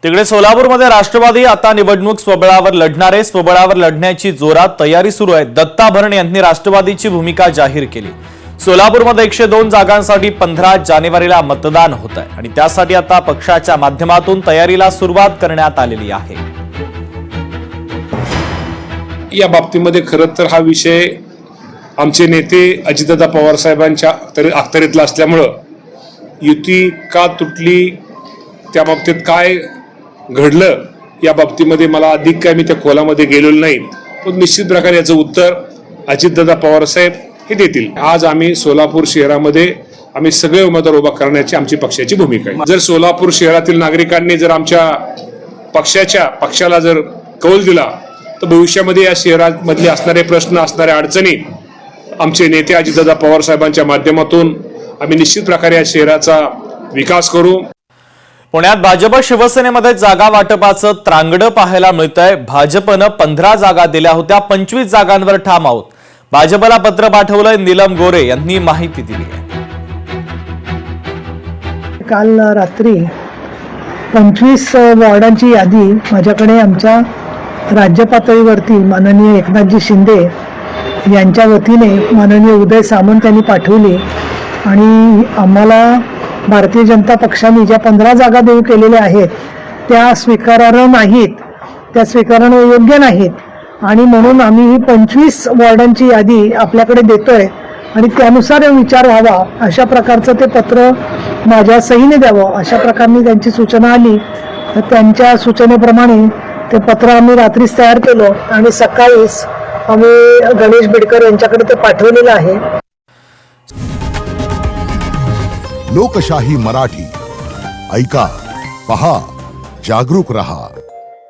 तिकडे सोलापूरमध्ये राष्ट्रवादी आता निवडणूक स्वबळावर लढण्याची जोरात तयारी सुरू आहे। दत्ता भरणे यांनी राष्ट्रवादीची भूमिका जाहीर केली। सोलापूरमध्ये 102 जागांसाठी 15 जानेवारीला मतदान होत आहे आणि त्यासाठी आता पक्षाच्या माध्यमातून तयारीला सुरुवात करण्यात आलेली आहे। या बाबतीमध्ये खरं तर हा विषय आमचे नेते अजितदादा पवार साहेबांच्या अखत्यारीतला असल्यामुळे युती का तुटली, त्या बाबतीत काय घडलं या बाबतीमध्ये मला अधिक काय मी त्या खोलामध्ये गेलेलो नाही, पण निश्चित प्रकारे याचं उत्तर अजितदादा पवार साहेब हे देतील। आज आम्ही सोलापूर शहरामध्ये आम्ही सगळे उमेदवार उभा करण्याची आमची पक्षाची भूमिका आहे। जर सोलापूर शहरातील नागरिकांनी जर आमच्या पक्षाला जर कौल दिला तर भविष्यामध्ये या शहरामधले असणारे प्रश्न, असणाऱ्या अडचणी आमचे नेते अजितदादा पवार साहेबांच्या माध्यमातून आम्ही निश्चित प्रकारे या शहराचा विकास करू। पुण्यात भाजप शिवसेनेमध्ये जागा वाटपाचं त्रांगडं पाहायला मिळतंय। भाजपनं 15 जागा दिल्या होत्या, 25 जागांवर ठाम आहोत। भाजपला पत्र पाठवलंय, नीलम गोरे यांनी माहिती दिली आहे। काल रात्री 25 वॉर्डांची यादी माझ्याकडे आमच्या राज्य पातळीवरती माननीय एकनाथजी शिंदे यांच्या वतीने माननीय उदय सामंत यांनी पाठवली आणि आम्हाला भारतीय जनता पक्षाने ज्या 15 जागा देऊ केलेल्या आहेत त्या स्वीकारार्ह नाहीत, त्या स्वीकारणं योग्य नाहीत आणि म्हणून आम्ही ही 25 वॉर्डांची यादी आपल्याकडे देतोय आणि त्यानुसार विचार व्हावा अशा प्रकारचं ते पत्र माझ्या सहीने द्यावं अशा प्रकारने त्यांची सूचना आली। तर त्यांच्या सूचनेप्रमाणे ते पत्र आम्ही रात्रीच तयार केलं आणि सकाळीच आम्ही गणेश बिडकर यांच्याकडे ते पाठवलेलं आहे। लोकशाही मराठी ऐका, पहा, जागरूक रहा।